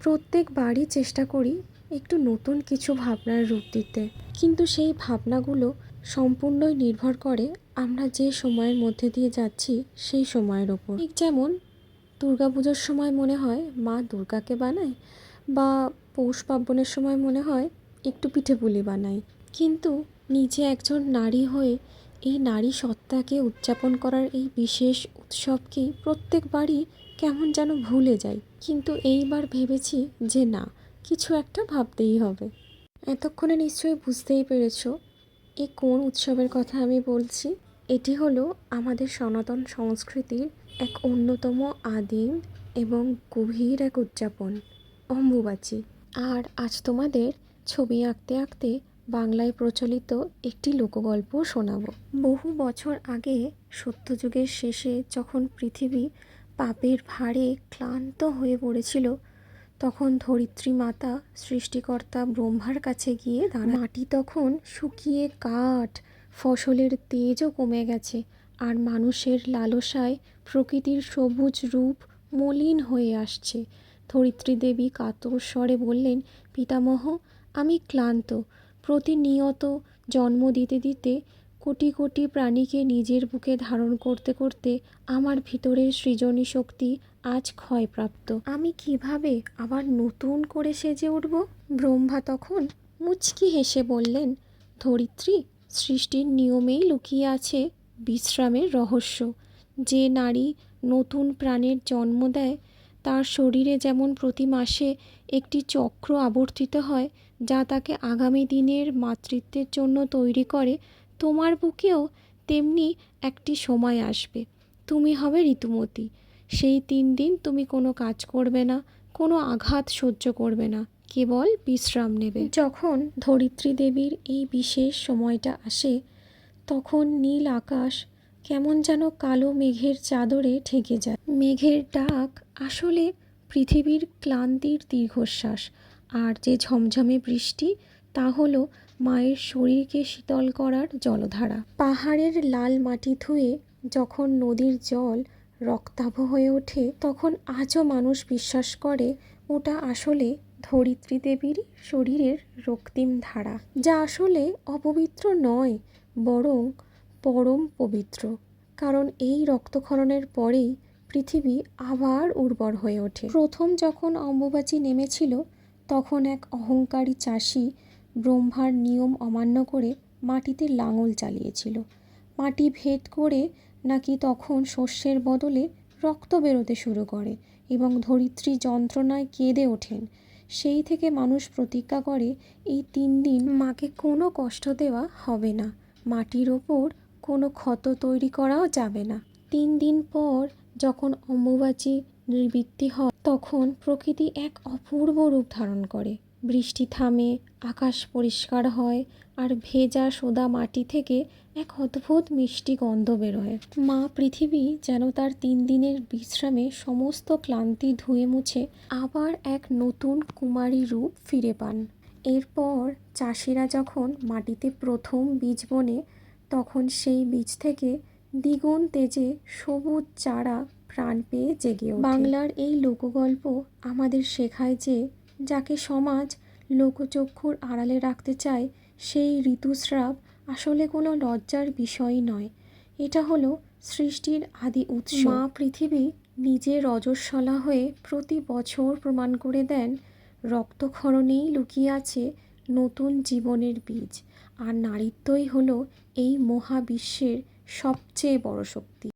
প্রত্যেকবারই চেষ্টা করি একটু নতুন কিছু ভাবনার রূপ দিতে, কিন্তু সেই ভাবনাগুলো সম্পূর্ণই নির্ভর করে আমরা যে সময়ের মধ্যে দিয়ে যাচ্ছি সেই সময়ের ওপর। ঠিক যেমন দুর্গাপুজোর সময় মনে হয় মা দুর্গাকে বানাই, বা পৌষ পার্বণের সময় মনে হয় একটু পিঠেপুলি বানাই, কিন্তু নিজে একজন নারী হয়ে এই নারী সত্তাকে উদযাপন করার এই বিশেষ উৎসবকেই প্রত্যেকবারই কেমন যেন ভুলে যাই। কিন্তু এইবার ভেবেছি যে না, কিছু একটা ভাবতেই হবে। এতক্ষণে নিশ্চয়ই বুঝতেই পেরেছো এ কোন উৎসবের কথা আমি বলছি। এটি হলো আমাদের সনাতন সংস্কৃতির এক অন্যতম আদিম এবং গভীর এক উদযাপন, অম্বুবাচী। আর আজ তোমাদের ছবি আঁকতে আঁকতে বাংলায় প্রচলিত একটি লোকগল্প শোনাবো। বহু বছর আগে সত্যযুগের শেষে যখন পৃথিবী পাপের ভারে ক্লান্ত হয়ে পড়েছিল, তখন ধরিত্রী মাতা সৃষ্টিকর্তা ব্রহ্মার কাছে গিয়ে দাঁড়ায়। মাটি তখন শুকিয়ে কাঠ, ফসলের তেজও কমে গেছে, আর মানুষের লালসায় প্রকৃতির সবুজ রূপ মলিন হয়ে আসছে। ধরিত্রী দেবী কাতর স্বরে বললেন, পিতামহ, আমি ক্লান্ত। প্রতিনিয়ত জন্ম দিতে দিতে কোটি কোটি প্রাণীকে নিজের বুকে ধারণ করতে করতে আমার ভিতরের সৃজনী শক্তি আজ ক্ষয়প্রাপ্ত। আমি কিভাবে আবার নতুন করে সেজে উঠব? ব্রহ্মা তখন মুচকি হেসে বললেন, ধরিত্রী, সৃষ্টির নিয়মেই লুকিয়ে আছে বিশ্রামের রহস্য। যে নারী নতুন প্রাণের জন্ম দেয়, তার শরীরে যেমন প্রতি মাসে একটি চক্র আবর্তিত হয় যা তাকে আগামী দিনের মাতৃত্বের জন্য তৈরি করে, তোমার বুকেও তেমনি একটি সময় আসবে। তুমি হবে ঋতুমতী। সেই 3 দিন তুমি কোনো কাজ করবে না, কোনো আঘাত সহ্য করবে না, কেবল বিশ্রাম নেবে। যখন ধরিত্রী দেবীর এই বিশেষ সময়টা আসে, তখন নীল আকাশ কেমন যেন কালো মেঘের চাদরে ঢেকে যায়। মেঘের ডাক আসলে পৃথিবীর ক্লান্তির দীর্ঘশ্বাস, আর যে ঝমঝমে বৃষ্টি তা হলো মায়ের শরীরকে শীতল করার জলধারা। পাহাড়ের লাল মাটি ধুয়ে যখন নদীর জল রক্তাভ হয়ে ওঠে, তখন আজও মানুষ বিশ্বাস করে ওটা আসলে ধরিত্রী দেবীর শরীরের রক্তিম ধারা, যা আসলে অপবিত্র নয়, বরং পরম পবিত্র। কারণ এই রক্তক্ষরণের পরেই পৃথিবী আবার উর্বর হয়ে ওঠে। প্রথম যখন অম্বুবাচী নেমেছিল, তখন এক অহংকারী চাষি ব্রহ্মার নিয়ম অমান্য করে মাটিতে লাঙল চালিয়েছিল। মাটি ভেদ করে নাকি তখন শস্যের বদলে রক্ত বেরোতে শুরু করে এবং ধরিত্রী যন্ত্রণায় কেঁদে ওঠেন। সেই থেকে মানুষ প্রতিজ্ঞা করে এই 3 দিন মাকে কোনো কষ্ট দেওয়া হবে না, মাটির ওপর কোনো ক্ষত তৈরি করাও যাবে না। 3 দিন পর যখন অম্বুবাচী নিবৃত্তি হয়, তখন প্রকৃতি এক অপূর্ব রূপ ধারণ করে। বৃষ্টি থামে, আকাশ পরিষ্কার হয়, আর ভেজা সোদা মাটি থেকে এক অদ্ভুত মিষ্টি গন্ধ বেরোয়। মা পৃথিবী যেন তার 3 দিনের বিশ্রামে সমস্ত ক্লান্তি ধুয়ে মুছে আবার এক নতুন কুমারী রূপ ফিরে পান। এরপর চাষিরা যখন মাটিতে প্রথম বীজ বোনে, তখন সেই বীজ থেকে দ্বিগুণ তেজে সবুজ চারা প্রাণ পেয়ে জেগে ওঠে। বাংলার এই লোকগল্প আমাদের শেখায় যে, যাকে সমাজ লোকচক্ষুর আড়ালে রাখতে চায়, সেই ঋতুস্রাব আসলে কোনো লজ্জার বিষয় নয়। এটা হলো সৃষ্টির আদি উৎস। মা পৃথিবী নিজে রজস্বলা হয়ে প্রতি বছর প্রমাণ করে দেন, রক্তক্ষরণেই লুকিয়ে আছে নতুন জীবনের বীজ। আর নারীত্বই হলো এই মহাবিশ্বের সবচেয়ে বড় শক্তি।